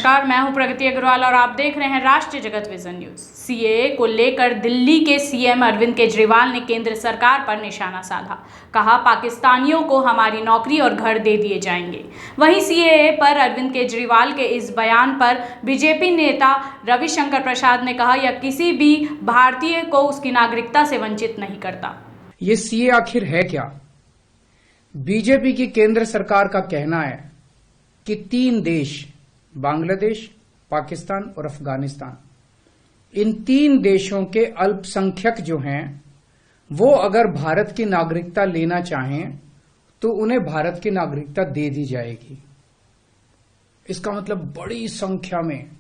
नमस्कार, मैं हूं प्रगति अग्रवाल और आप देख रहे हैं राष्ट्रीय जगत विजन न्यूज। सीएए को लेकर दिल्ली के सीएम अरविंद केजरीवाल ने केंद्र सरकार पर निशाना साधा। कहा, पाकिस्तानियों को हमारी नौकरी और घर दे दिए जाएंगे। वहीं सीएए पर अरविंद केजरीवाल के इस बयान पर बीजेपी नेता रविशंकर प्रसाद ने कहा, यह किसी भी भारतीय को उसकी नागरिकता से वंचित नहीं करता। ये सीए आखिर है क्या? बीजेपी की केंद्र सरकार का कहना है कि 3 देश, बांग्लादेश, पाकिस्तान और अफगानिस्तान, इन 3 देशों के अल्पसंख्यक जो हैं वो अगर भारत की नागरिकता लेना चाहें तो उन्हें भारत की नागरिकता दे दी जाएगी। इसका मतलब बड़ी संख्या में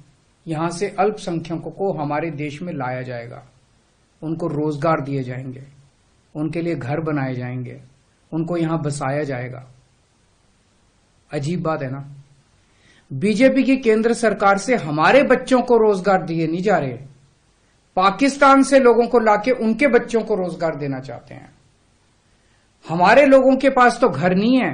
यहां से अल्पसंख्यकों को हमारे देश में लाया जाएगा, उनको रोजगार दिए जाएंगे, उनके लिए घर बनाए जाएंगे, उनको यहां बसाया जाएगा। अजीब बात है ना। बीजेपी की केंद्र सरकार से हमारे बच्चों को रोजगार दिए नहीं जा रहे, पाकिस्तान से लोगों को लाके उनके बच्चों को रोजगार देना चाहते हैं। हमारे लोगों के पास तो घर नहीं है,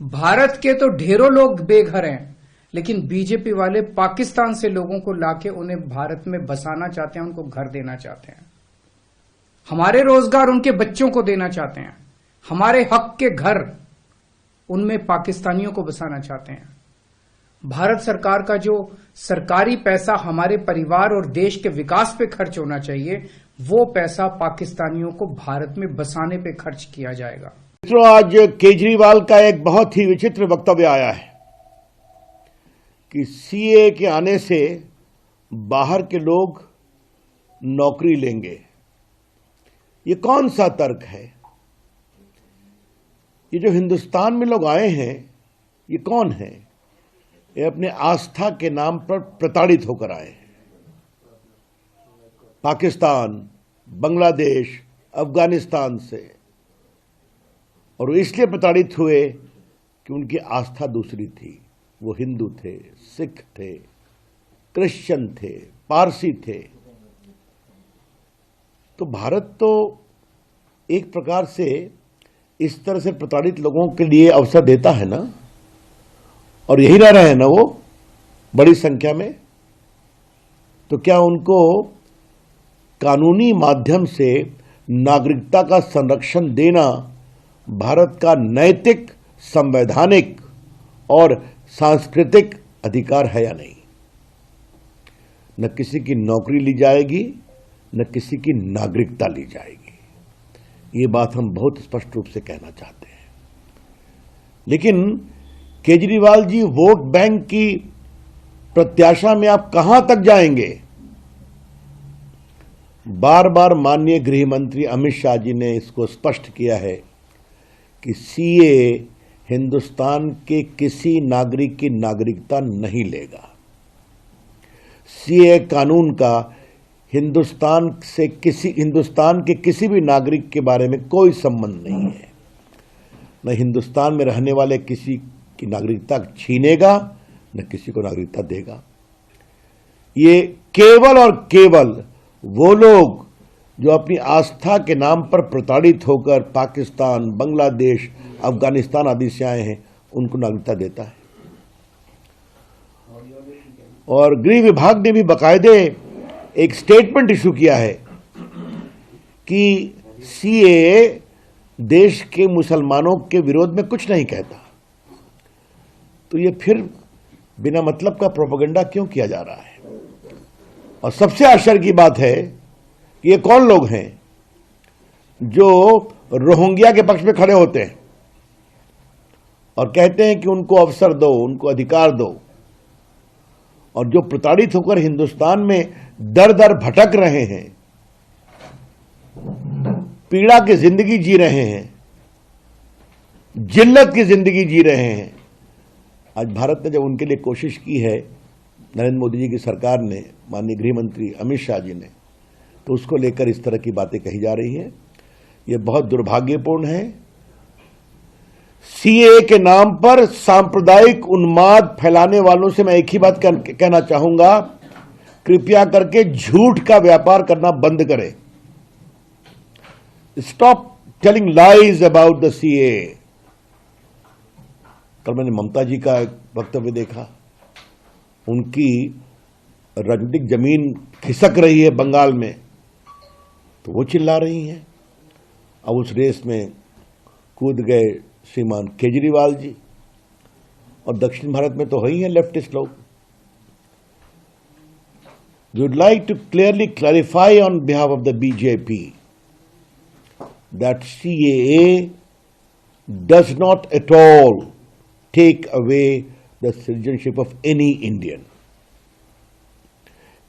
भारत के तो ढेरों लोग बेघर हैं, लेकिन बीजेपी वाले पाकिस्तान से लोगों को लाके उन्हें भारत में बसाना चाहते हैं, उनको घर देना चाहते हैं। हमारे रोजगार उनके बच्चों को देना चाहते हैं, हमारे हक के घर उनमें पाकिस्तानियों को बसाना चाहते हैं। भारत सरकार का जो सरकारी पैसा हमारे परिवार और देश के विकास पे खर्च होना चाहिए, वो पैसा पाकिस्तानियों को भारत में बसाने पे खर्च किया जाएगा। मित्रों, आज केजरीवाल का एक बहुत ही विचित्र वक्तव्य आया है कि सीए के आने से बाहर के लोग नौकरी लेंगे। ये कौन सा तर्क है? ये जो हिंदुस्तान में लोग आए हैं, ये कौन है? ये अपने आस्था के नाम पर प्रताड़ित होकर आए हैं। पाकिस्तान, बांग्लादेश, अफगानिस्तान से, और वो इसलिए प्रताड़ित हुए कि उनकी आस्था दूसरी थी। वो हिंदू थे, सिख थे, क्रिश्चियन थे, पारसी थे। तो भारत तो एक प्रकार से इस तरह से प्रताड़ित लोगों के लिए अवसर देता है ना, और यही रह रहे हैं ना वो बड़ी संख्या में। तो क्या उनको कानूनी माध्यम से नागरिकता का संरक्षण देना भारत का नैतिक, संवैधानिक और सांस्कृतिक अधिकार है या नहीं? न किसी की नौकरी ली जाएगी, न किसी की नागरिकता ली जाएगी। ये बात हम बहुत स्पष्ट रूप से कहना चाहते हैं। लेकिन केजरीवाल जी, वोट बैंक की प्रत्याशा में आप कहां तक जाएंगे? बार बार माननीय गृह मंत्री अमित शाह जी ने इसको स्पष्ट किया है कि सीए हिंदुस्तान के किसी नागरिक की नागरिकता नहीं लेगा। सीए कानून का हिंदुस्तान के किसी भी नागरिक के बारे में कोई संबंध नहीं है। न हिंदुस्तान में रहने वाले किसी की नागरिकता छीनेगा, न किसी को नागरिकता देगा। ये केवल और केवल वो लोग जो अपनी आस्था के नाम पर प्रताड़ित होकर पाकिस्तान, बांग्लादेश, अफगानिस्तान आदि से आए हैं, उनको नागरिकता देता है। और गृह विभाग ने भी बाकायदे एक स्टेटमेंट इशू किया है कि सीए देश के मुसलमानों के विरोध में कुछ नहीं कहता। तो ये फिर बिना मतलब का प्रोपेगेंडा क्यों किया जा रहा है? और सबसे आश्चर्य की बात है कि ये कौन लोग हैं जो रोहिंग्या के पक्ष में खड़े होते हैं और कहते हैं कि उनको अवसर दो, उनको अधिकार दो, और जो प्रताड़ित होकर हिंदुस्तान में दर दर भटक रहे हैं, पीड़ा की जिंदगी जी रहे हैं, जिल्लत की जिंदगी जी रहे हैं। आज भारत ने जब उनके लिए कोशिश की है, नरेंद्र मोदी जी की सरकार ने, माननीय गृह मंत्री अमित शाह जी ने, तो उसको लेकर इस तरह की बातें कही जा रही हैं। ये बहुत दुर्भाग्यपूर्ण है। सीए के नाम पर सांप्रदायिक उन्माद फैलाने वालों से मैं एक ही बात कहना चाहूंगा, कृपया करके झूठ का व्यापार करना बंद करें। Stop telling lies about the CA. कल मैंने ममता जी का एक वक्तव्य देखा, उनकी राजनीतिक जमीन खिसक रही है बंगाल में, तो वो चिल्ला रही हैं। अब उस रेस में कूद गए श्रीमान केजरीवाल जी, और दक्षिण भारत में तो है ही हैं लेफ्टिस्ट लोग। We would like to clearly clarify on behalf of the BJP that CAA does not at all take away the citizenship of any Indian.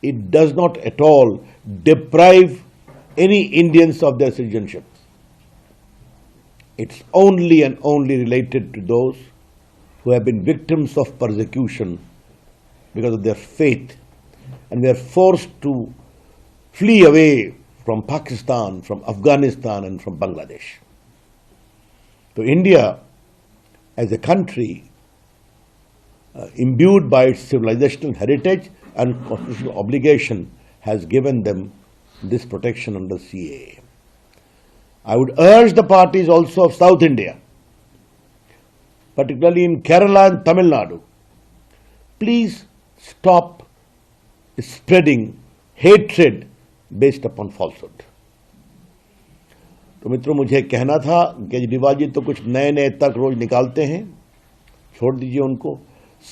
It does not at all deprive any Indians of their citizenship. It's only and only related to those who have been victims of persecution because of their faith and were forced to flee away from Pakistan, from Afghanistan and from Bangladesh. So India as a country imbued by its civilizational heritage and constitutional obligation has given them this protection under CAA. I would urge the parties also of South India, particularly in Kerala and Tamil Nadu, please stop spreading hatred based upon falsehood. तो मित्रों, मुझे कहना था, केजरीवाल जी तो कुछ नए नए तर्क रोज निकालते हैं, छोड़ दीजिए उनको,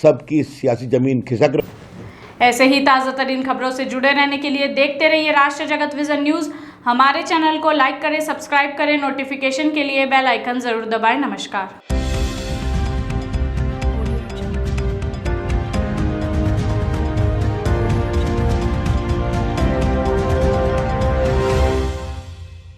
सबकी सियासी जमीन खिसक रही। ऐसे ही ताज़ा तरीन खबरों से जुड़े रहने के लिए देखते रहिए राष्ट्रीय जगत विजन न्यूज़। हमारे चैनल को लाइक करें, सब्सक्राइब करें, नोटिफिकेशन के लिए बेल आइकन जरूर दबाएं। नमस्कार।